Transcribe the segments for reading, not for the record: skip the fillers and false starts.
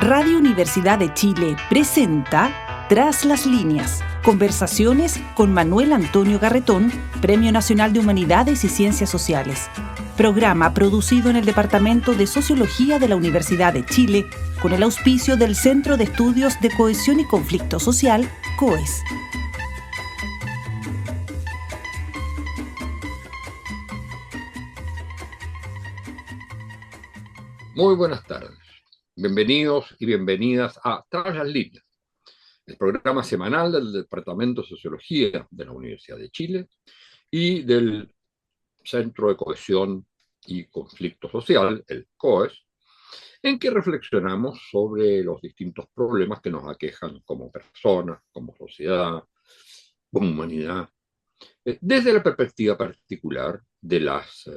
Radio Universidad de Chile presenta Tras las líneas, conversaciones con Manuel Antonio Garretón, Premio Nacional de Humanidades y Ciencias Sociales. Programa producido en el Departamento de Sociología de la Universidad de Chile con el auspicio del Centro de Estudios de Cohesión y Conflicto Social, COES. Muy buenas tardes. Bienvenidos y bienvenidas a Tras las líneas, el programa semanal del Departamento de Sociología de la Universidad de Chile y del Centro de Cohesión y Conflicto Social, el COES, en que reflexionamos sobre los distintos problemas que nos aquejan como personas, como sociedad, como humanidad, desde la perspectiva particular de las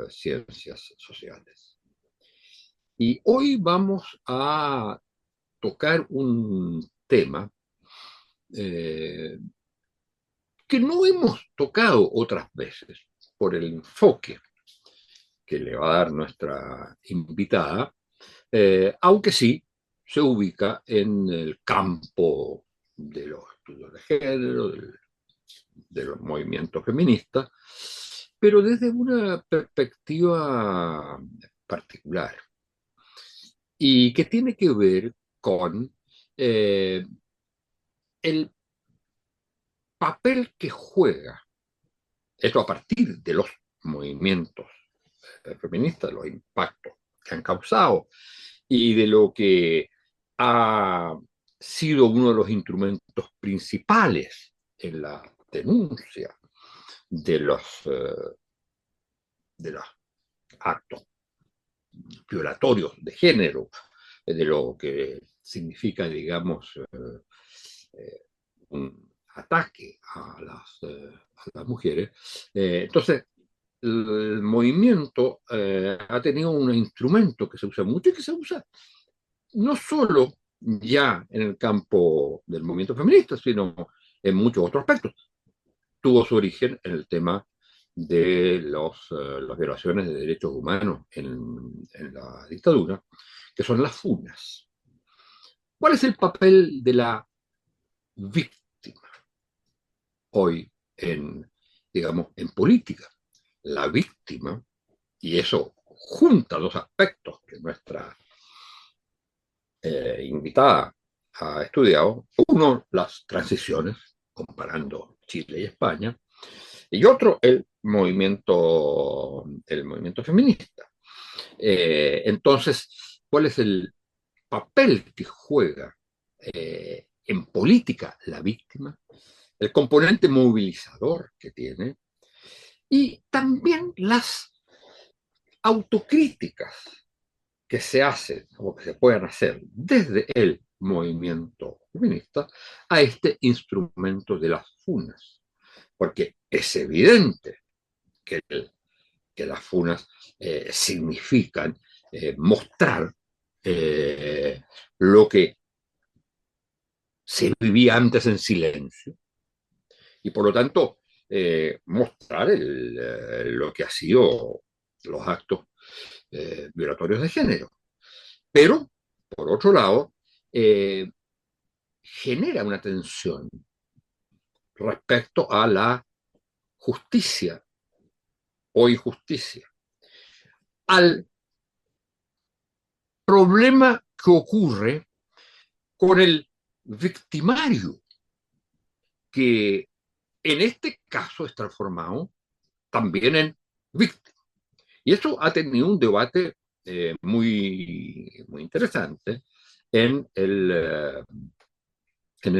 ciencias sociales. Y hoy vamos a tocar un tema que no hemos tocado otras veces por el enfoque que le va a dar nuestra invitada, aunque sí se ubica en el campo de los estudios de género, de los movimientos feministas, pero desde una perspectiva particular y que tiene que ver con el papel que juega, esto a partir de los movimientos feministas, los impactos que han causado y de lo que ha sido uno de los instrumentos principales en la denuncia de los actos violatorios de género, de lo que significa, digamos, un ataque a las mujeres. Entonces, el movimiento ha tenido un instrumento que se usa mucho y que se usa no solo ya en el campo del movimiento feminista, sino en muchos otros aspectos. Tuvo su origen en el tema de las violaciones de derechos humanos en la dictadura, que son las funas. ¿Cuál es el papel de la víctima hoy digamos, en política? La víctima, y eso junta dos aspectos que nuestra invitada ha estudiado. Uno, las transiciones, comparando Chile y España, y otro, el movimiento feminista. Entonces, ¿cuál es el papel que juega en política la víctima? El componente movilizador que tiene y también las autocríticas que se hacen o que se pueden hacer desde el movimiento feminista a este instrumento de las funas. Porque es evidente que las funas significan mostrar lo que se vivía antes en silencio y por lo tanto mostrar lo que ha sido los actos violatorios de género. Pero, por otro lado, genera una tensión respecto a la justicia o injusticia, al problema que ocurre con el victimario, que en este caso es transformado también en víctima. Y eso ha tenido un debate muy, muy interesante en el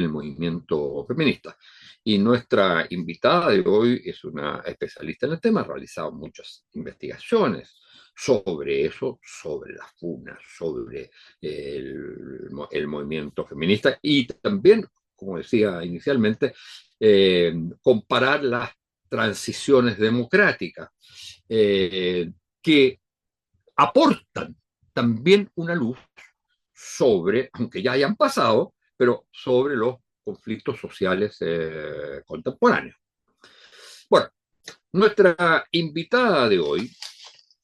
movimiento feminista. Y nuestra invitada de hoy es una especialista en el tema, ha realizado muchas investigaciones sobre eso, sobre las funas, sobre el movimiento feminista y también, como decía inicialmente, comparar las transiciones democráticas que aportan también una luz sobre, aunque ya hayan pasado, pero sobre los conflictos sociales contemporáneos. Bueno, nuestra invitada de hoy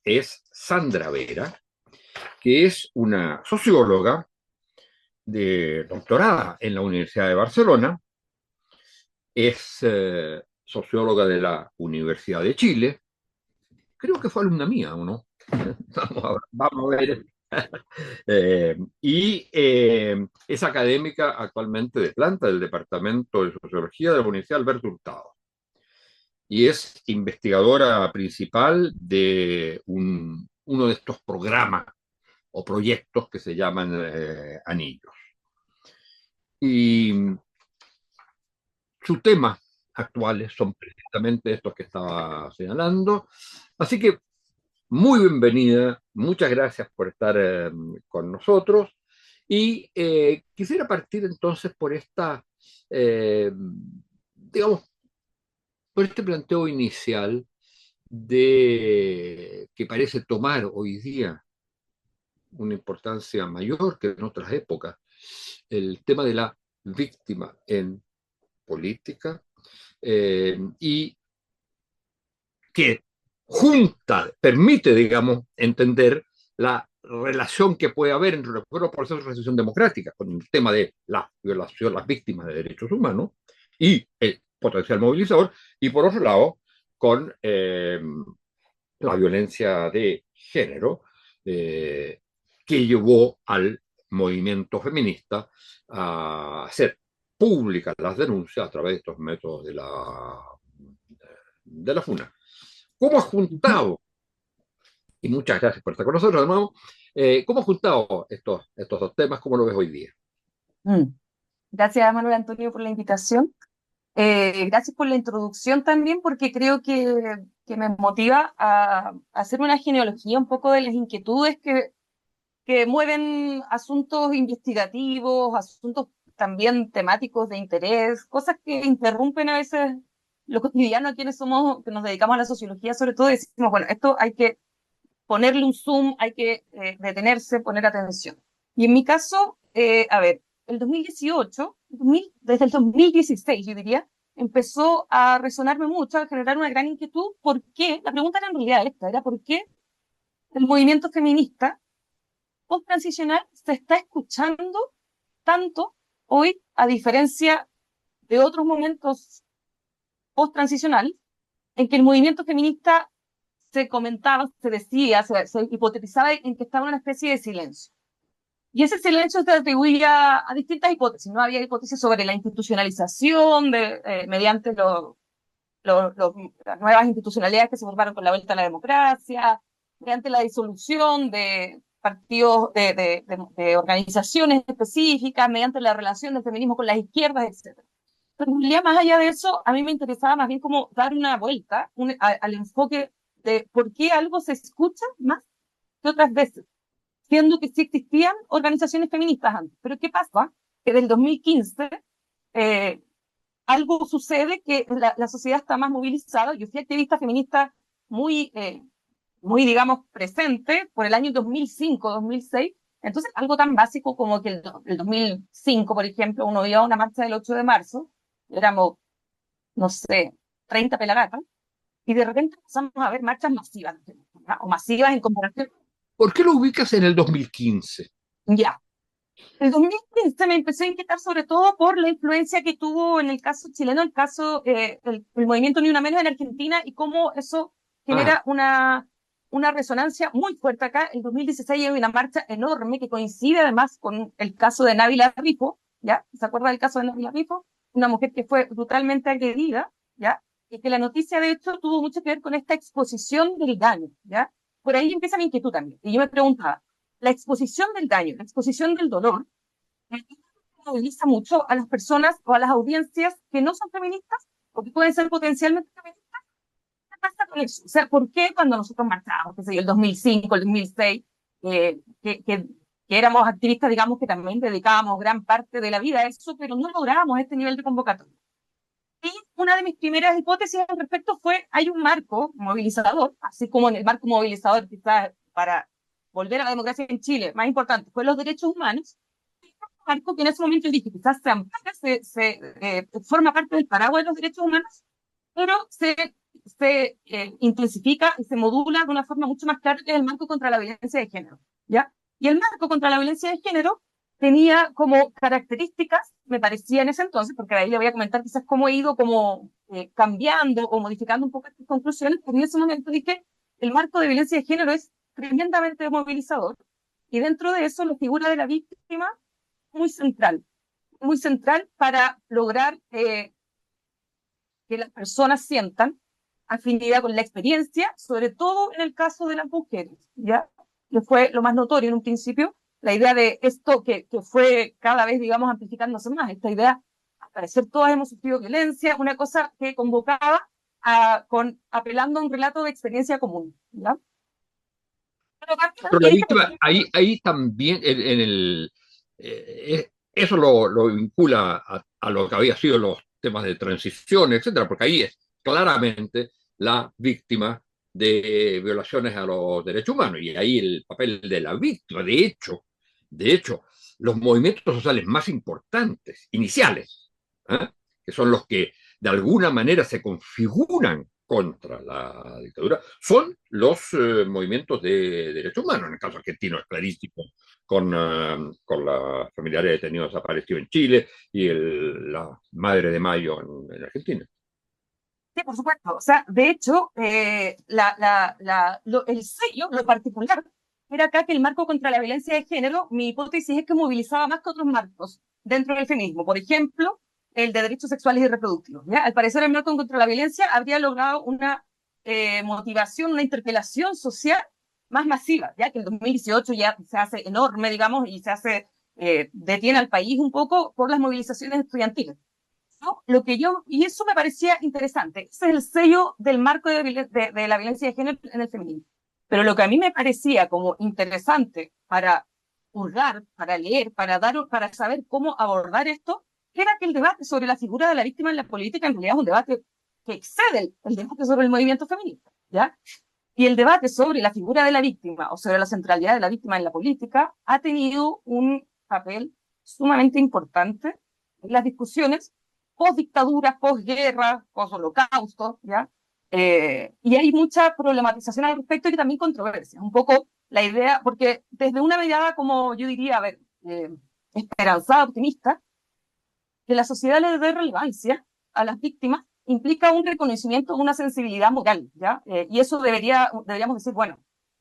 es Sandra Vera, que es una socióloga de doctorada en la Universidad de Barcelona, es socióloga de la Universidad de Chile, creo que fue alumna mía, ¿o no? Vamos a ver. Es académica actualmente de planta del Departamento de Sociología de la Universidad Alberto Hurtado y es investigadora principal de uno de estos programas o proyectos que se llaman Anillos. Y sus temas actuales son precisamente estos que estaba señalando. Así que muy bienvenida, muchas gracias por estar con nosotros. Y quisiera partir entonces por digamos, por este planteo inicial de que parece tomar hoy día una importancia mayor que en otras épocas, el tema de la víctima en política, y que permite, digamos, entender la relación que puede haber entre los procesos de transición democrática con el tema de la violación, las víctimas de derechos humanos y el potencial movilizador, y por otro lado, con la violencia de género, que llevó al movimiento feminista a hacer públicas las denuncias a través de estos métodos de la FUNA. ¿Cómo has juntado, y muchas gracias por estar con nosotros de nuevo, cómo has juntado estos dos temas, cómo lo ves hoy día? Mm. Gracias, Manuel Antonio, por la invitación. Gracias por la introducción también, porque creo que me motiva a hacer una genealogía un poco de las inquietudes que mueven asuntos investigativos, asuntos también temáticos de interés, cosas que interrumpen a veces lo cotidiano a quienes somos, que nos dedicamos a la sociología, sobre todo, y decimos, bueno, esto hay que ponerle un zoom, hay que detenerse, poner atención. Y en mi caso, a ver, el 2018, desde el 2016, yo diría, empezó a resonarme mucho, a generar una gran inquietud. ¿Por qué? La pregunta era en realidad esta, era ¿por qué el movimiento feminista post-transicional se está escuchando tanto hoy, a diferencia de otros momentos post-transicional, en que el movimiento feminista se comentaba, se decía, se hipotetizaba en que estaba en una especie de silencio? Y ese silencio se atribuía a distintas hipótesis. No había hipótesis sobre la institucionalización mediante las nuevas institucionalidades que se formaron con la vuelta a la democracia, mediante la disolución de partidos, de organizaciones específicas, mediante la relación del feminismo con las izquierdas, etc. Pero en realidad, más allá de eso, a mí me interesaba más bien como dar una vuelta al enfoque de por qué algo se escucha más que otras veces, siendo que sí existían organizaciones feministas antes. Pero ¿qué pasa? Que del 2015 algo sucede, que la sociedad está más movilizada. Yo fui activista feminista muy, digamos, presente por el año 2005, 2006. Entonces, algo tan básico como que el 2005, por ejemplo, uno iba a una marcha del 8 de marzo, éramos, no sé, 30 pelagatas, y de repente empezamos a ver marchas masivas, ¿no? O masivas en comparación. ¿Por qué lo ubicas en el 2015? Ya. El 2015 me empecé a inquietar sobre todo por la influencia que tuvo en el caso chileno, el movimiento Ni Una Menos en Argentina, y cómo eso genera una resonancia muy fuerte acá. En 2016 hay una marcha enorme que coincide además con el caso de Návila Rifo, ¿ya? ¿Se acuerda del caso de Návila Rifo? Una mujer que fue brutalmente agredida, ¿ya? Y que la noticia, de hecho, tuvo mucho que ver con esta exposición del daño, ¿ya? Por ahí empieza mi inquietud también. Y yo me preguntaba, la exposición del daño, la exposición del dolor, moviliza mucho a las personas o a las audiencias que no son feministas o que pueden ser potencialmente feministas. ¿Qué pasa con eso? O sea, ¿por qué cuando nosotros marchábamos, qué sé yo, el 2005, el 2006, que éramos activistas, digamos, que también dedicábamos gran parte de la vida a eso, pero no lográbamos este nivel de convocatoria? Y una de mis primeras hipótesis al respecto fue, hay un marco movilizador, así como en el marco movilizador quizás para volver a la democracia en Chile, más importante fue los derechos humanos, marco que en ese momento dije, quizás se ampara, forma parte del paraguas de los derechos humanos, pero se intensifica y se modula de una forma mucho más clara, que es el marco contra la violencia de género, ¿ya? Y el marco contra la violencia de género tenía como características, me parecía en ese entonces, porque de ahí le voy a comentar quizás cómo he ido como cambiando o modificando un poco estas conclusiones, pero en ese momento dije, el marco de violencia de género es tremendamente movilizador, y dentro de eso la figura de la víctima muy central para lograr que las personas sientan afinidad con la experiencia, sobre todo en el caso de las mujeres, ¿ya? Que fue lo más notorio en un principio, la idea de esto que fue cada vez, digamos, amplificándose más, esta idea, al parecer todas hemos sufrido violencia, una cosa que convocaba apelando a un relato de experiencia común, ¿ya? Pero la víctima, ahí también, eso lo vincula a lo que había sido los temas de transición, etcétera, porque ahí es claramente la víctima de violaciones a los derechos humanos, y ahí el papel de la víctima, de hecho, los movimientos sociales más importantes, iniciales, ¿eh? Que son los que de alguna manera se configuran contra la dictadura, son los movimientos de derechos humanos. En el caso argentino es clarísimo, con la familiares de detenidos desaparecidos en Chile y la Madre de Mayo en Argentina. Sí, por supuesto. O sea, de hecho, el sello, lo particular, era acá que el marco contra la violencia de género, mi hipótesis es que movilizaba más que otros marcos dentro del feminismo. Por ejemplo, el de derechos sexuales y reproductivos, ¿ya? Al parecer, el marco contra la violencia habría logrado una motivación, una interpelación social más masiva, ya que el 2018 ya se hace enorme, digamos, y se hace, detiene al país un poco por las movilizaciones estudiantiles. ¿No? Y eso me parecía interesante. Ese es el sello del marco de la violencia de género en el feminismo. Pero lo que a mí me parecía como interesante para hurgar, para leer, para saber cómo abordar esto, era que el debate sobre la figura de la víctima en la política en realidad es un debate que excede el debate sobre el movimiento feminista, ¿ya? Y el debate sobre la figura de la víctima o sobre la centralidad de la víctima en la política ha tenido un papel sumamente importante en las discusiones post-dictadura, post-guerra, post-holocausto, ¿ya? Y hay mucha problematización al respecto y también controversia. Un poco la idea, porque desde una mirada como yo diría, a ver, esperanzada, optimista, que la sociedad le dé relevancia a las víctimas implica un reconocimiento, una sensibilidad moral, ¿ya? Y eso deberíamos decir, bueno,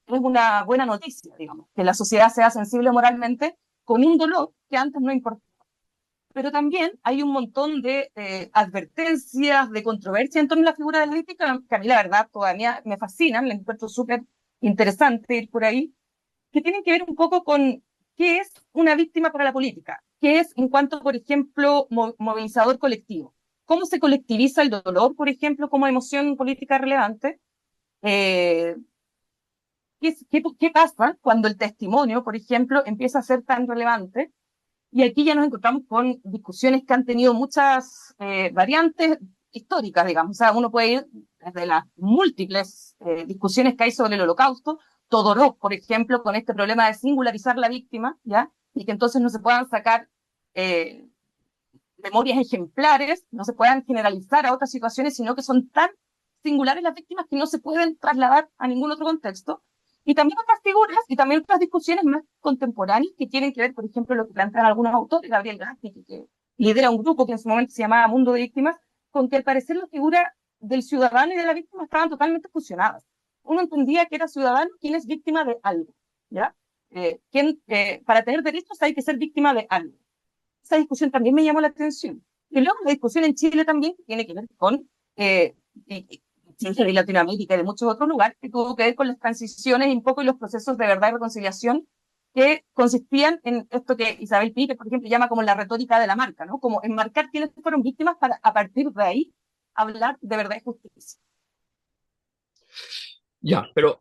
es una buena noticia, digamos, que la sociedad sea sensible moralmente con un dolor que antes no importaba. Pero también hay un montón de advertencias, de controversia en torno a la figura de la víctima, que a mí la verdad todavía me fascinan, me encuentro súper interesante ir por ahí, que tienen que ver un poco con qué es una víctima para la política, qué es en cuanto, por ejemplo, movilizador colectivo, cómo se colectiviza el dolor, por ejemplo, como emoción política relevante, eh, qué pasa cuando el testimonio, por ejemplo, empieza a ser tan relevante. Y aquí ya nos encontramos con discusiones que han tenido muchas variantes históricas, digamos. O sea, uno puede ir desde las múltiples discusiones que hay sobre el Holocausto, Todorov, por ejemplo, con este problema de singularizar la víctima, ¿ya? Y que entonces no se puedan sacar memorias ejemplares, no se puedan generalizar a otras situaciones, sino que son tan singulares las víctimas que no se pueden trasladar a ningún otro contexto. Y también otras figuras y también otras discusiones más contemporáneas que tienen que ver, por ejemplo, lo que plantean algunos autores, Gabriel Gatti, que lidera un grupo que en su momento se llamaba Mundo de Víctimas, con que al parecer la figura del ciudadano y de la víctima estaban totalmente fusionadas. Uno entendía que era ciudadano quien es víctima de algo, ¿ya? Para tener derechos hay que ser víctima de algo. Esa discusión también me llamó la atención. Y luego la discusión en Chile también tiene que ver con de Latinoamérica y de muchos otros lugares, que tuvo que ver con las transiciones y un poco y los procesos de verdad y reconciliación que consistían en esto que Isabel Pique, por ejemplo, llama como la retórica de la marca, ¿no? Como enmarcar quiénes fueron víctimas para, a partir de ahí, hablar de verdad y justicia. Ya, pero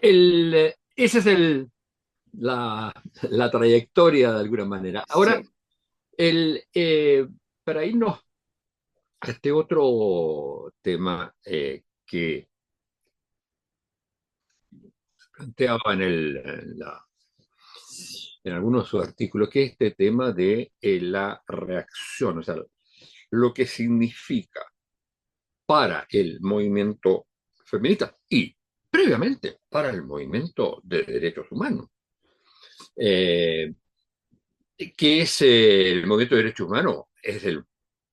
esa es la trayectoria de alguna manera. Ahora, Sí. para irnos a este otro tema que planteaba en algunos de sus artículos, que es este tema de la reacción, o sea, lo que significa para el movimiento feminista y previamente para el movimiento de derechos humanos. que es el movimiento de derechos humanos, es el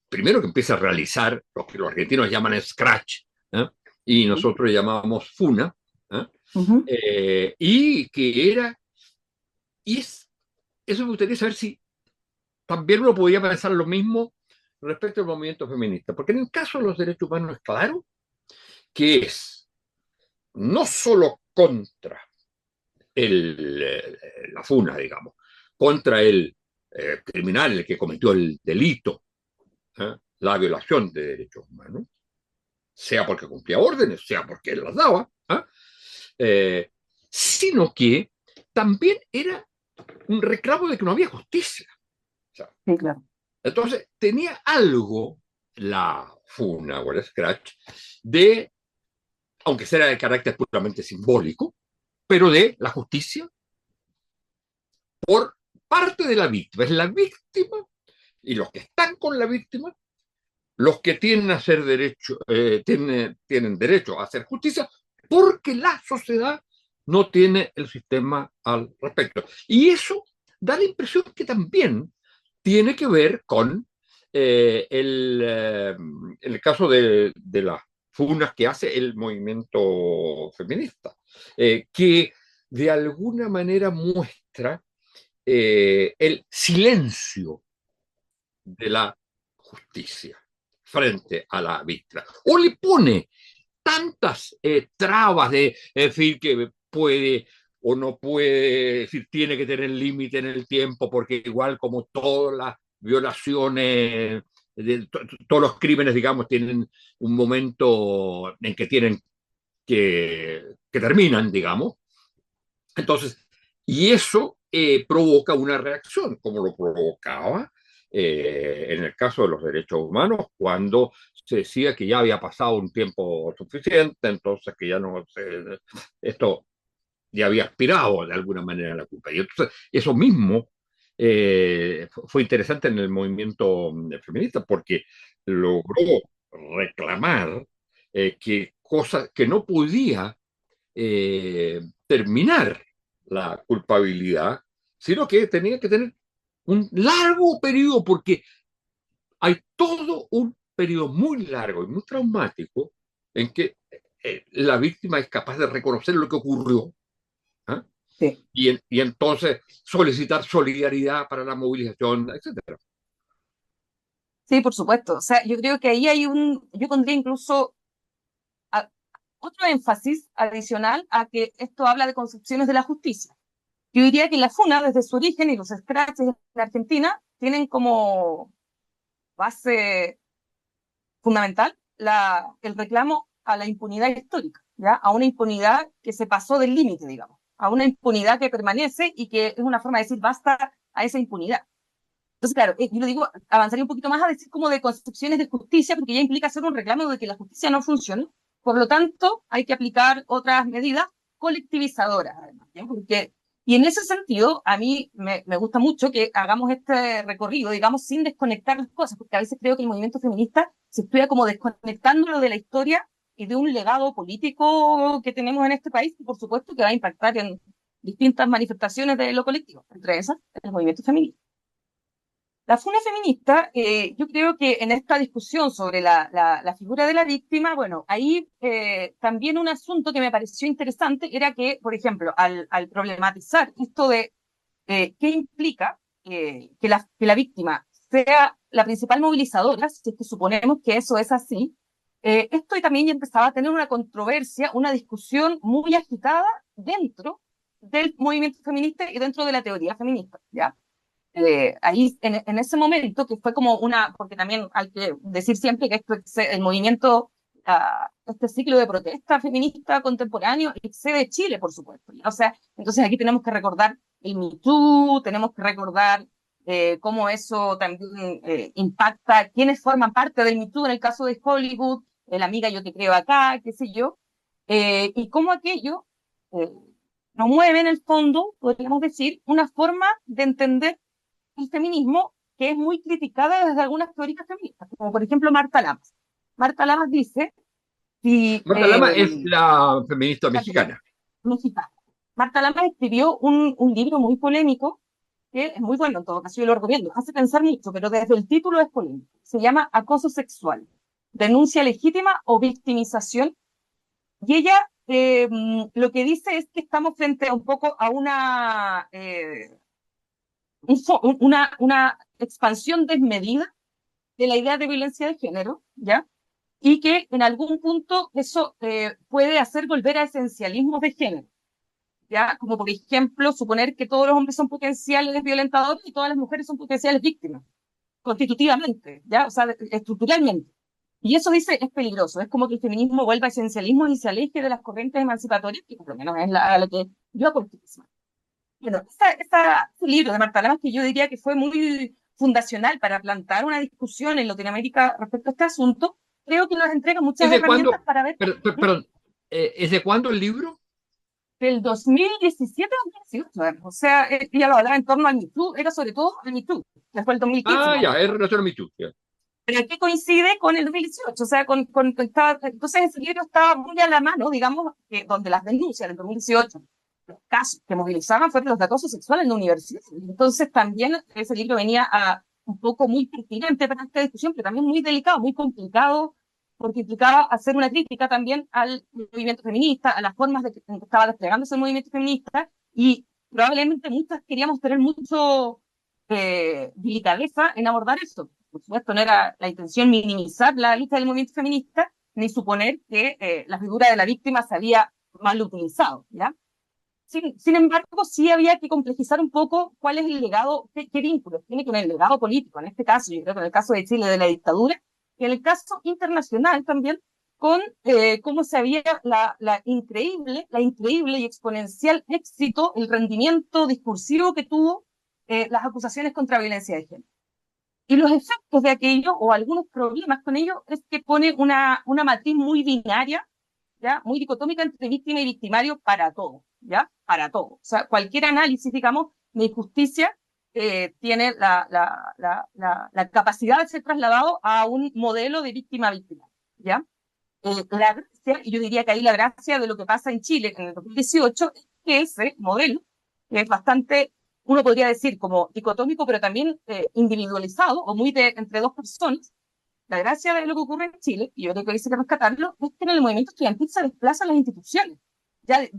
primero que empieza a realizar lo que los argentinos llaman Scratch, ¿eh? Y nosotros le llamábamos FUNA, ¿eh? Ujú. Y que era, y es, eso me gustaría saber si también uno podía pensar lo mismo respecto al movimiento feminista, porque en el caso de los derechos humanos es claro que es no solo contra la FUNA, digamos, contra el criminal, el que cometió el delito, la violación de derechos humanos, sea porque cumplía órdenes, sea porque él las daba, eh, sino que también era un reclamo de que no había justicia. O sea, Sí, claro. entonces tenía algo la FUNA o el Scratch de, aunque sea de carácter puramente simbólico, pero de la justicia por parte de la víctima. Es la víctima y los que están con la víctima los que tienen a hacer derecho, tienen derecho a hacer justicia porque la sociedad no tiene el sistema al respecto. Y eso da la impresión que también tiene que ver con el caso de las funas que hace el movimiento feminista, que de alguna manera muestra el silencio de la justicia frente a la víctima. O le pone tantas trabas de decir que puede o no puede, decir, tiene que tener límite en el tiempo, porque igual como todas las violaciones, todos los crímenes, digamos, tienen un momento en que tienen que terminan, digamos. Entonces, y eso provoca una reacción, como lo provocaba en el caso de los derechos humanos, cuando se decía que ya había pasado un tiempo suficiente, entonces que ya no esto ya había aspirado de alguna manera a la culpa. Y entonces, eso mismo fue interesante en el movimiento feminista, porque logró reclamar que cosas que no podía terminar la culpabilidad, sino que tenía que tener un largo periodo, porque hay todo un periodo muy largo y muy traumático en que la víctima es capaz de reconocer lo que ocurrió, ¿eh? Sí. Y entonces solicitar solidaridad para la movilización, etcétera. Sí, por supuesto. O sea, yo creo que ahí hay yo pondría incluso a- otro énfasis adicional a que esto habla de concepciones de la justicia. Yo diría que la FUNA, desde su origen y los scratches en Argentina, tienen como base fundamental el reclamo a la impunidad histórica, ¿ya? A una impunidad que se pasó del límite, digamos, a una impunidad que permanece y que es una forma de decir basta a esa impunidad. Entonces, claro, yo lo digo, avanzaría un poquito más a decir como de concepciones de justicia, porque ya implica hacer un reclamo de que la justicia no funciona. Por lo tanto, hay que aplicar otras medidas colectivizadoras, además, ¿ya? Porque, y en ese sentido, a mí me gusta mucho que hagamos este recorrido, digamos, sin desconectar las cosas, porque a veces creo que el movimiento feminista se estudia como desconectándolo de la historia y de un legado político que tenemos en este país, y por supuesto que va a impactar en distintas manifestaciones de lo colectivo, entre esas el movimiento feminista. La funa feminista, yo creo que en esta discusión sobre la figura de la víctima, bueno, ahí también un asunto que me pareció interesante era que, por ejemplo, al problematizar esto de qué implica que la víctima sea la principal movilizadora, si es que suponemos que eso es así, esto también ya empezaba a tener una controversia, una discusión muy agitada dentro del movimiento feminista y dentro de la teoría feminista, ¿ya? Ahí en ese momento, que fue como porque también hay que decir siempre que el movimiento, este ciclo de protesta feminista contemporáneo excede Chile, por supuesto. O sea, entonces aquí tenemos que recordar el Me Too, tenemos que recordar cómo eso también impacta quienes forman parte del Me Too en el caso de Hollywood, la amiga yo te creo acá, qué sé yo, y cómo aquello eh, promueve en el fondo, podríamos decir, una forma de entender el feminismo que es muy criticada desde algunas teóricas feministas, como por ejemplo Marta Lamas. Marta Lamas dice, si Marta Lama es la feminista mexicana, mexicana. Marta Lamas escribió un libro muy polémico que es muy bueno en todo caso, yo lo recomiendo, hace pensar mucho, pero desde el título es polémico. Se llama Acoso sexual, denuncia legítima o victimización. Y ella lo que dice es que estamos frente a un poco a una expansión desmedida de la idea de violencia de género, ¿ya? Y que en algún punto eso puede hacer volver a esencialismos de género, ¿ya? Como por ejemplo, suponer que todos los hombres son potenciales violentadores y todas las mujeres son potenciales víctimas, constitutivamente, ¿ya? O sea, estructuralmente. Y eso dice es peligroso, es como que el feminismo vuelva a esencialismo y se aleje de las corrientes emancipatorias, que por lo menos es a lo que yo aporto. Bueno, ese libro de Marta Lamas, que yo diría que fue muy fundacional para plantar una discusión en Latinoamérica respecto a este asunto, creo que nos entrega muchas ¿Es de herramientas cuándo? para ver. Perdón, ¿es de cuándo el libro? Del 2017 al 2018, o sea, ya lo hablaba en torno al Me Too, era sobre todo al Me Too, después del 2015. Ah, ya, es relación a Me Too, ya. Pero aquí coincide con el 2018, o sea, entonces ese libro estaba muy a la mano, digamos, donde las denuncias del 2018, los casos que movilizaban fueron los de acoso sexual en la universidad. Entonces también ese libro venía a un poco muy pertinente para esta discusión, pero también muy delicado, muy complicado, porque implicaba hacer una crítica también al movimiento feminista, a las formas de que estaba desplegándose el movimiento feminista, y probablemente muchas queríamos tener mucho delicadeza en abordar eso. Por supuesto, no era la intención minimizar la lucha del movimiento feminista, ni suponer que la figura de la víctima se había mal utilizado, ¿ya? Sin embargo, sí había que complejizar un poco cuál es el legado, qué vínculos tiene con el legado político, en este caso, yo creo que en el caso de Chile de la dictadura, y en el caso internacional también, con cómo se había la increíble y exponencial éxito, el rendimiento discursivo que tuvo las acusaciones contra violencia de género. Y los efectos de aquello, o algunos problemas con ello, es que pone una matriz muy binaria, ¿ya? Muy dicotómica entre víctima y victimario para todo, ¿ya? Para todo. O sea, cualquier análisis, digamos, de injusticia tiene la capacidad de ser trasladado a un modelo de víctima-víctima, ¿ya? La gracia, y yo diría que ahí la gracia de lo que pasa en Chile en el 2018, es que ese modelo, que es bastante, uno podría decir como dicotómico, pero también individualizado, o muy entre dos personas, la gracia de lo que ocurre en Chile, y yo creo que hay que rescatarlo, es que en el movimiento estudiantil se desplazan las instituciones.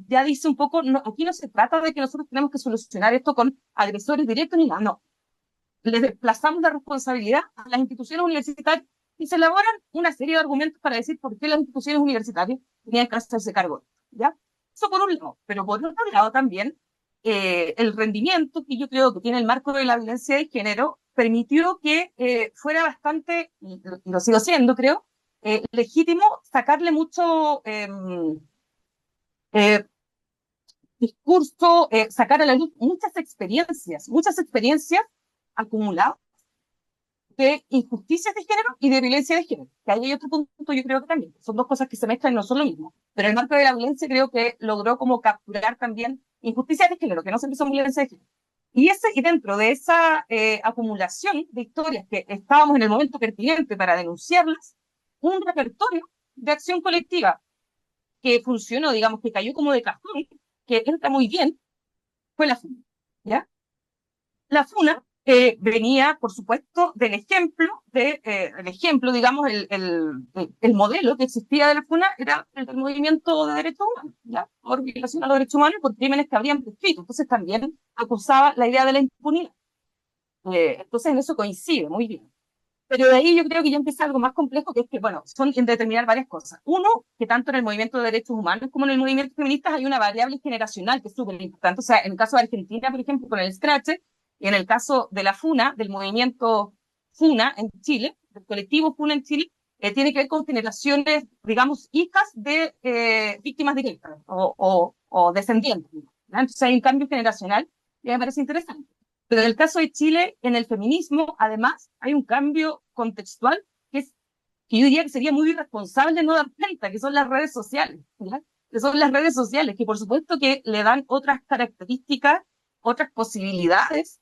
Ya dice un poco, no, aquí no se trata de que nosotros tenemos que solucionar esto con agresores directos ni nada, no. Les desplazamos la responsabilidad a las instituciones universitarias y se elaboran una serie de argumentos para decir por qué las instituciones universitarias tenían que hacerse cargo, ¿ya? Eso por un lado, pero por otro lado también el rendimiento que yo creo que tiene el marco de la violencia de género permitió que fuera bastante, y lo sigo siendo creo, legítimo sacarle mucho eh, discurso, sacar a la luz muchas experiencias acumuladas de injusticias de género y de violencia de género. Que ahí hay otro punto, yo creo que también. Son dos cosas que se mezclan y no son lo mismo. Pero el marco de la violencia creo que logró como capturar también injusticias de género, que no siempre son violencia de género. Y dentro de esa acumulación de historias que estábamos en el momento pertinente para denunciarlas, un repertorio de acción colectiva que funcionó, digamos, que cayó como de cajón, que entra muy bien, fue la FUNA, ¿ya? La FUNA venía, por supuesto, el ejemplo, digamos, el modelo que existía de la FUNA era el del movimiento de derechos humanos, ¿ya? Por violación a los derechos humanos, por crímenes que habrían prescrito. Entonces también acusaba la idea de la impunidad. Entonces en eso coincide muy bien. Pero de ahí yo creo que ya empieza algo más complejo, que es que, bueno, son en determinar varias cosas. Uno, que tanto en el movimiento de derechos humanos como en el movimiento feminista hay una variable generacional que es súper importante. O sea, en el caso de Argentina, por ejemplo, con el Scratch, y en el caso de la FUNA, del movimiento FUNA en Chile, del colectivo FUNA en Chile, tiene que ver con generaciones, digamos, hijas de víctimas directas o descendientes, ¿no? Entonces hay un cambio generacional y me parece interesante. Pero en el caso de Chile, en el feminismo, además, hay un cambio contextual que yo diría que sería muy irresponsable no dar cuenta, que son las redes sociales, ¿ya? Que son las redes sociales, que por supuesto que le dan otras características, otras posibilidades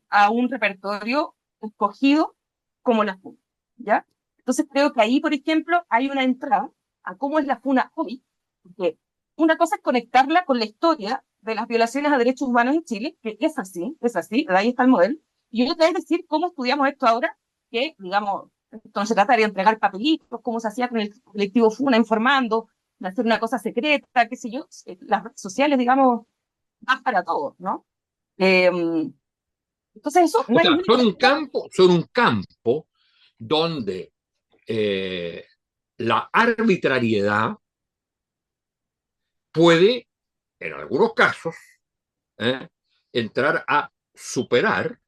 a un repertorio escogido como la FUNA, ¿ya? Entonces creo que ahí, por ejemplo, hay una entrada a cómo es la FUNA hoy, porque una cosa es conectarla con la historia de las violaciones a derechos humanos en Chile, que es así, de ahí está el modelo, y otra es decir cómo estudiamos esto ahora, que, digamos, esto no se trata de entregar papelitos, cómo se hacía con el colectivo FUNA informando, de hacer una cosa secreta, qué sé yo, las redes sociales, digamos, van para todos, ¿no? Eh, entonces eso O no hay sea, ninguna cosa. son un campo donde la arbitrariedad puede, en algunos casos, ¿eh? entrar a superar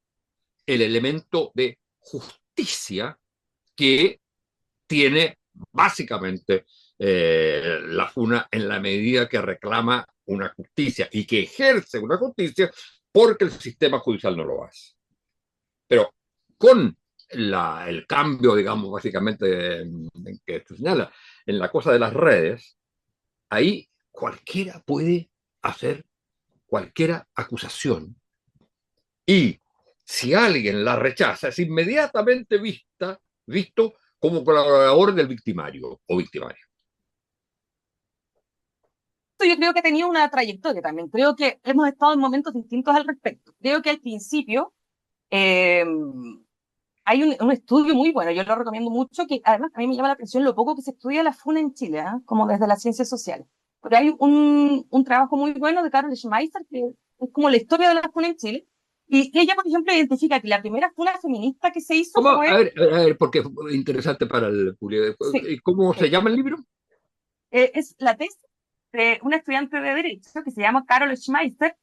el elemento de justicia que tiene básicamente la FUNA en la medida que reclama una justicia y que ejerce una justicia porque el sistema judicial no lo hace. Pero con el cambio, digamos, básicamente que se señala en la cosa de las redes, ahí cualquiera puede hacer cualquier acusación y si alguien la rechaza es inmediatamente visto como colaborador del victimario o victimaria. Yo creo que ha tenido una trayectoria también. Creo que hemos estado en momentos distintos al respecto. Creo que al principio eh, hay un estudio muy bueno, yo lo recomiendo mucho, que además a mí me llama la atención lo poco que se estudia la FUNA en Chile, ¿eh? Como desde las ciencias sociales. Pero hay un trabajo muy bueno de Carol Schmeister, que es como la historia de la FUNA en Chile, y ella, por ejemplo, identifica que la primera FUNA feminista que se hizo ¿Cómo? fue, A ver, porque es interesante para el público. sí, ¿Cómo se sí, llama el libro? es la tesis de una estudiante de Derecho que se llama Carol Schmeister,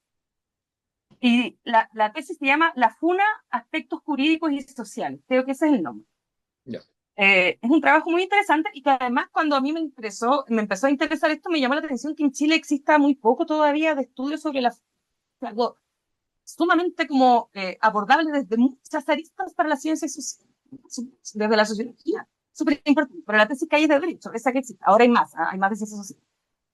y la tesis se llama La FUNA, aspectos jurídicos y sociales. Creo que ese es el nombre. Ya. Es un trabajo muy interesante y que además cuando a mí me empezó a interesar esto, me llamó la atención que en Chile exista muy poco todavía de estudios sobre algo sumamente como abordable desde muchas aristas para las ciencias sociales, desde la sociología, súper importante, para la tesis que hay es de derecho, esa que existe, ahora hay más de ciencias sociales.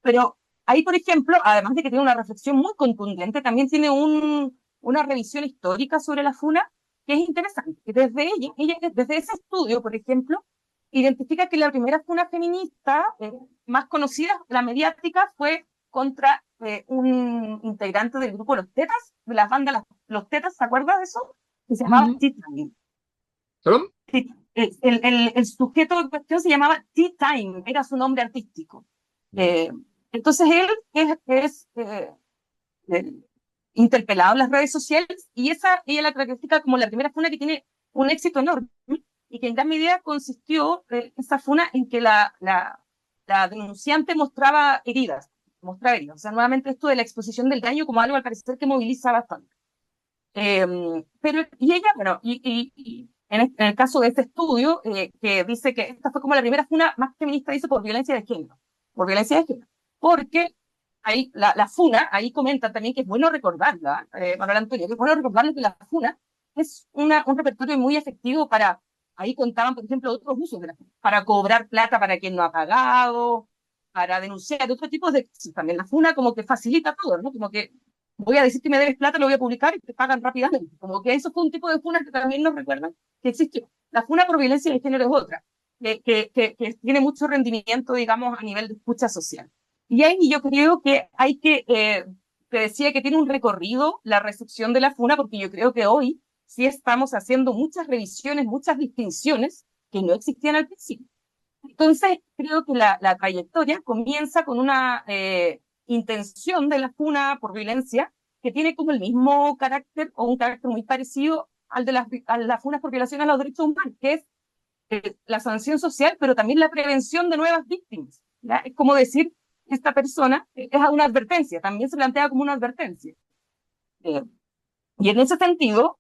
Pero ahí, por ejemplo, además de que tiene una reflexión muy contundente, también tiene una revisión histórica sobre la FUNA que es interesante. Que desde ella, desde ese estudio, por ejemplo, identifica que la primera FUNA feminista más conocida, la mediática, fue contra un integrante del grupo Los Tetas, de las bandas Los Tetas, ¿se acuerdas de eso? Que se llamaba Mm. Tea Time. ¿Perdón? El sujeto en cuestión se llamaba Tea Time, era su nombre artístico. Eh, entonces él eh, interpelado en las redes sociales y ella la clasifica como la primera funa que tiene un éxito enorme y que en gran medida consistió esa funa en que la denunciante mostraba heridas. O sea, nuevamente esto de la exposición del daño como algo al parecer que moviliza bastante. Y ella, bueno, en el caso de este estudio, que dice que esta fue como la primera funa más feminista, dice, por violencia de género. Por violencia de género. Porque ahí, la funa, ahí comenta también que es bueno recordarla, Manuel Antonio, que es bueno recordarle que la funa es un repertorio muy efectivo para, ahí contaban, por ejemplo, otros usos de la funa, para cobrar plata para quien no ha pagado, para denunciar otro tipo de cosas. También la funa como que facilita todo, ¿no? Como que voy a decir que me debes plata, lo voy a publicar y te pagan rápidamente. Como que eso fue un tipo de funa que también nos recuerdan que existió. La funa por violencia de género es otra, que tiene mucho rendimiento, digamos, a nivel de escucha social. Y ahí yo creo que hay te decía que tiene un recorrido la recepción de la funa, porque yo creo que hoy sí estamos haciendo muchas revisiones, muchas distinciones que no existían al principio. Entonces, creo que la trayectoria comienza con una intención de la funa por violencia que tiene como el mismo carácter o un carácter muy parecido al de las funas por violación a los derechos humanos, que es la sanción social, pero también la prevención de nuevas víctimas. ¿Ya? Es como decir, esta persona es una advertencia, también se plantea como una advertencia. Eh, y en ese sentido,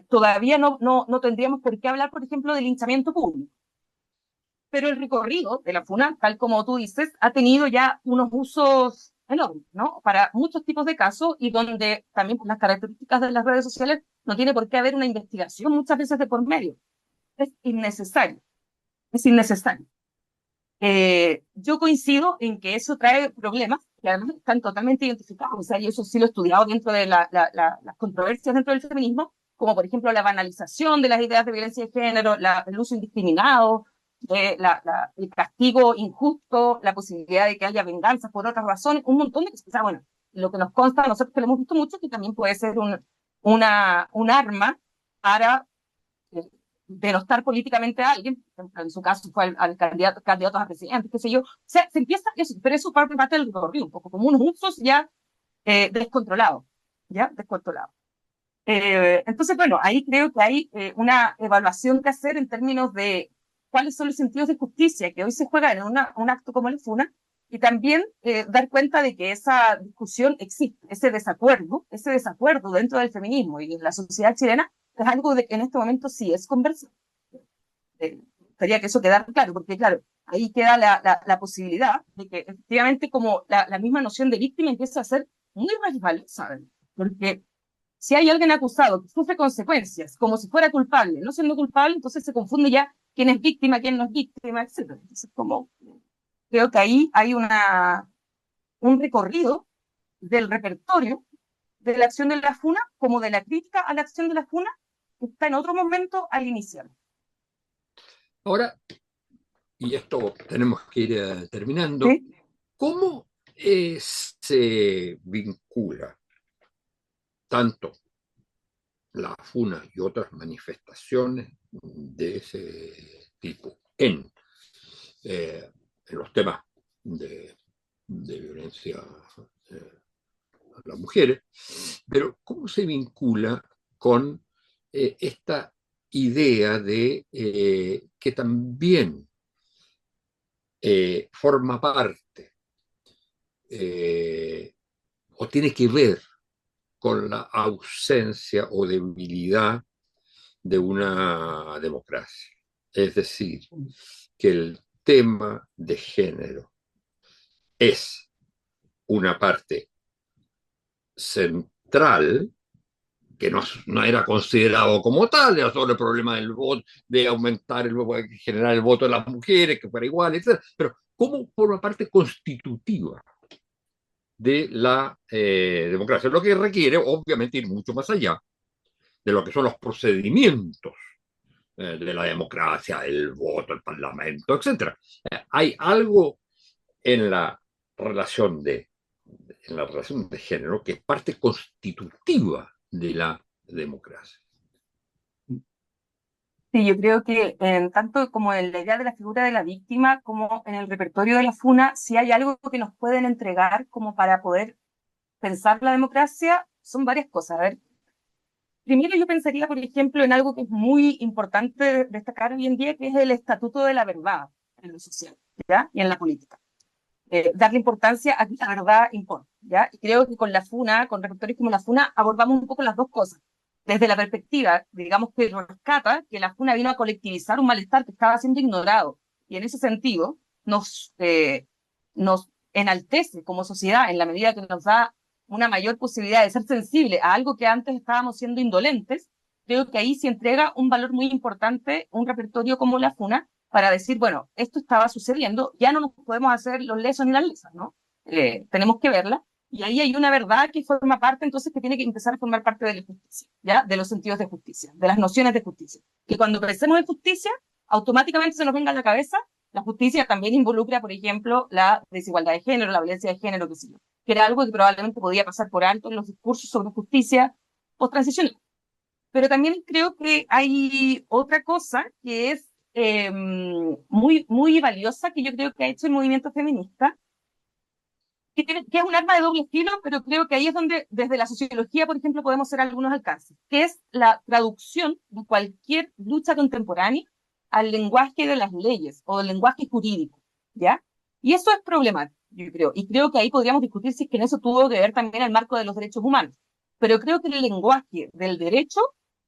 todavía no tendríamos por qué hablar, por ejemplo, del linchamiento público. Pero el recorrido de la FUNA, tal como tú dices, ha tenido ya unos usos enormes, ¿no? Para muchos tipos de casos y donde también por las características de las redes sociales no tiene por qué haber una investigación muchas veces de por medio. Es innecesario, es innecesario. Yo coincido en que eso trae problemas que además están totalmente identificados, o sea, y eso sí lo he estudiado dentro de las controversias dentro del feminismo, como por ejemplo la banalización de las ideas de violencia de género, el uso indiscriminado, el castigo injusto, la posibilidad de que haya venganzas por otras razones, un montón de cosas. O sea, bueno, lo que nos consta a nosotros que lo hemos visto mucho, que también puede ser un arma para denostar políticamente a alguien, en su caso fue al candidato a presidente, qué sé yo. O sea, se empieza eso, pero eso parte del recorrido, un poco como unos usos ya descontrolados, ¿ya? Descontrolados. Entonces, bueno, ahí creo que hay una evaluación que hacer en términos de cuáles son los sentidos de justicia que hoy se juegan en un acto como la FUNA, y también dar cuenta de que esa discusión existe, ese desacuerdo dentro del feminismo y en la sociedad chilena es algo de que en este momento sí es conversa. Quería que eso quedara claro, porque claro, ahí queda la posibilidad de que efectivamente como la misma noción de víctima empieza a ser muy radical, ¿saben? Porque si hay alguien acusado que sufre consecuencias, como si fuera culpable, no siendo culpable, entonces se confunde ya quién es víctima, quién no es víctima, etc. Entonces, como creo que ahí hay un recorrido del repertorio de la acción de la FUNA, como de la crítica a la acción de la FUNA, que está en otro momento al inicial. Ahora, y esto tenemos que ir terminando, ¿Sí? ¿cómo se vincula tanto la FUNA y otras manifestaciones de ese tipo en los temas de violencia a las mujeres, pero cómo se vincula con esta idea de que también forma parte o tiene que ver con la ausencia o debilidad de una democracia? Es decir, que el tema de género es una parte central que no era considerado como tal, era solo el problema del voto, de aumentar generar el voto de las mujeres, que fuera igual, etc. Pero ¿cómo forma parte constitutiva de la democracia? Lo que requiere, obviamente, ir mucho más allá de lo que son los procedimientos de la democracia, el voto, el parlamento, etc. Hay algo en la relación de género que es parte constitutiva de la democracia. Sí, yo creo que tanto como en la idea de la figura de la víctima como en el repertorio de la FUNA, si hay algo que nos pueden entregar como para poder pensar la democracia, son varias cosas. A ver, primero yo pensaría, por ejemplo, en algo que es muy importante destacar hoy en día, que es el estatuto de la verdad en lo social, ¿ya? Y en la política. Darle importancia a que la verdad importa, ¿ya? Y creo que con la FUNA, con repertorios como la FUNA, abordamos un poco las dos cosas. Desde la perspectiva, digamos, que rescata que la FUNA vino a colectivizar un malestar que estaba siendo ignorado. Y en ese sentido, nos enaltece como sociedad en la medida que nos da una mayor posibilidad de ser sensible a algo que antes estábamos siendo indolentes. Creo que ahí se entrega un valor muy importante, un repertorio como la FUNA, para decir, bueno, esto estaba sucediendo, ya no nos podemos hacer los lesos ni las lesas, ¿no? Tenemos que verla, y ahí hay una verdad que forma parte, entonces, que tiene que empezar a formar parte de la justicia, ¿ya? De los sentidos de justicia, de las nociones de justicia. Que cuando pensemos en justicia, automáticamente se nos venga a la cabeza, la justicia también involucra, por ejemplo, la desigualdad de género, la violencia de género, qué sé yo, que era algo que probablemente podía pasar por alto en los discursos sobre justicia post-transicional. Pero también creo que hay otra cosa que es muy valiosa, que yo creo que ha hecho el movimiento feminista, que es un arma de doble filo, pero creo que ahí es donde desde la sociología, por ejemplo, podemos hacer algunos alcances, que es la traducción de cualquier lucha contemporánea al lenguaje de las leyes o del lenguaje jurídico, ¿ya? Y eso es problemático, yo creo, y creo que ahí podríamos discutir si es que en eso tuvo que ver también el marco de los derechos humanos, pero creo que el lenguaje del derecho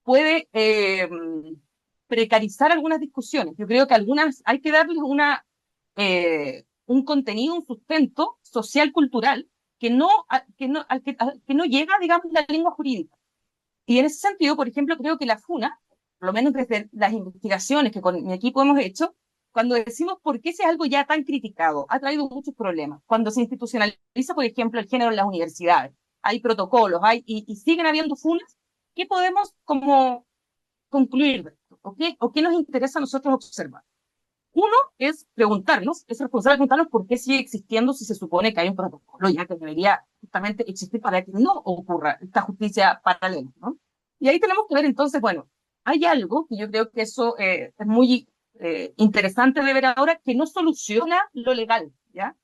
puede precarizar algunas discusiones. Yo creo que algunas hay que darles un contenido, un sustento social cultural que no llega, digamos, la lengua jurídica. Y en ese sentido, por ejemplo, creo que la FUNA, por lo menos desde las investigaciones que con mi equipo hemos hecho, cuando decimos por qué ese es algo ya tan criticado, ha traído muchos problemas. Cuando se institucionaliza, por ejemplo, el género en las universidades, hay protocolos, y siguen habiendo FUNAs, ¿qué podemos como concluir de esto? ¿O qué nos interesa a nosotros observar? Uno es preguntarnos, es responsable preguntarnos por qué sigue existiendo si se supone que hay un protocolo ya que debería justamente existir para que no ocurra esta justicia paralela, ¿no? Y ahí tenemos que ver entonces, bueno, hay algo que yo creo que eso es muy interesante de ver ahora, que no soluciona lo legal, ¿ya?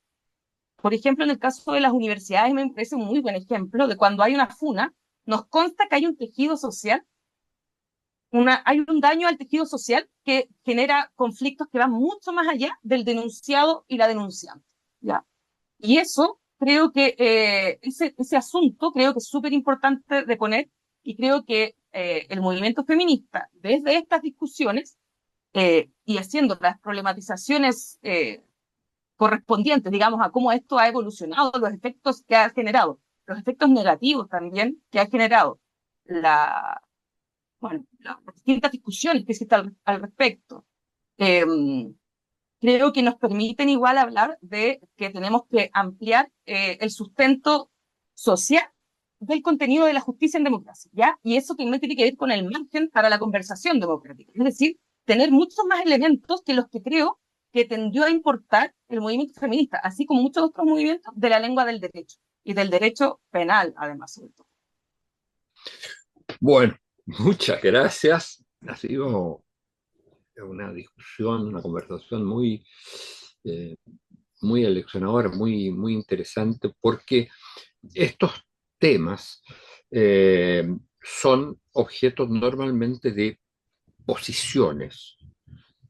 Por ejemplo, en el caso de las universidades me parece un muy buen ejemplo de cuando hay una funa, nos consta que hay un tejido social, hay un daño al tejido social que genera conflictos que van mucho más allá del denunciado y la denunciante, ¿ya? Y eso creo que ese asunto creo que es súper importante de poner, y creo que el movimiento feminista, desde estas discusiones y haciendo las problematizaciones correspondientes, digamos, a cómo esto ha evolucionado, los efectos que ha generado, los efectos negativos también que ha generado las distintas discusiones que existen al respecto. Creo que nos permiten igual hablar de que tenemos que ampliar el sustento social del contenido de la justicia en democracia, ¿ya? Y eso también tiene que ver con el margen para la conversación democrática, es decir, tener muchos más elementos que los que creo que tendió a importar el movimiento feminista, así como muchos otros movimientos de la lengua del derecho, y del derecho penal, además, sobre todo. Bueno, muchas gracias. Ha sido una discusión, una conversación muy aleccionadora, muy interesante, porque estos temas son objetos normalmente de posiciones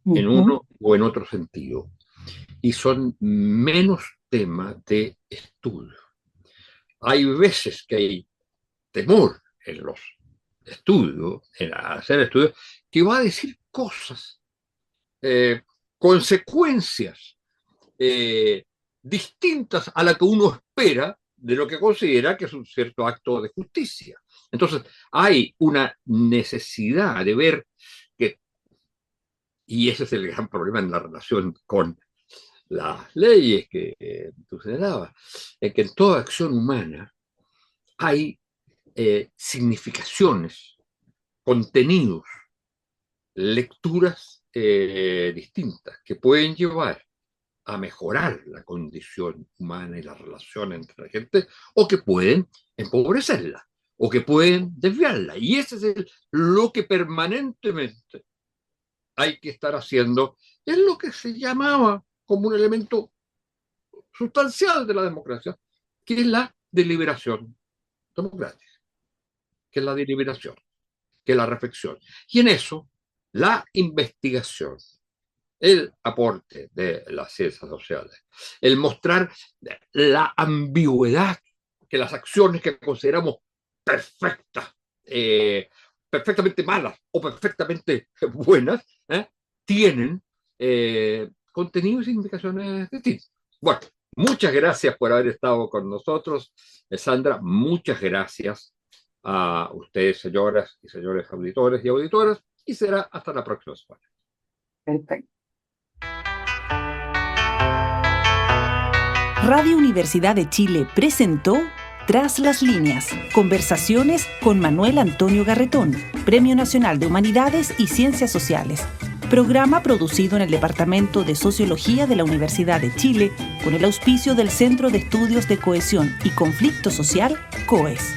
en uno o en otro sentido, y son menos temas de estudio. Hay veces que hay temor en los estudios, en hacer estudios, que va a decir cosas, consecuencias distintas a la que uno espera de lo que considera que es un cierto acto de justicia. Entonces, hay una necesidad de ver que, y ese es el gran problema en la relación con las leyes que tú señalabas, es que en toda acción humana hay significaciones, contenidos, lecturas distintas que pueden llevar a mejorar la condición humana y la relación entre la gente, o que pueden empobrecerla, o que pueden desviarla. Y ese es lo que permanentemente hay que estar haciendo. Es lo que se llamaba como un elemento sustancial de la democracia, que es la deliberación democrática, que es la deliberación, que es la reflexión. Y en eso, la investigación, el aporte de las ciencias sociales, el mostrar la ambigüedad que las acciones que consideramos perfectas, perfectamente malas o perfectamente buenas, tienen contenidos y significaciones distintas. Bueno, muchas gracias por haber estado con nosotros, Sandra. Muchas gracias a ustedes, señoras y señores auditores y auditoras, y será hasta la próxima semana. Perfecto. Radio Universidad de Chile presentó Tras las líneas, conversaciones con Manuel Antonio Garretón, Premio Nacional de Humanidades y Ciencias Sociales. Programa producido en el Departamento de Sociología de la Universidad de Chile con el auspicio del Centro de Estudios de Cohesión y Conflicto Social, COES.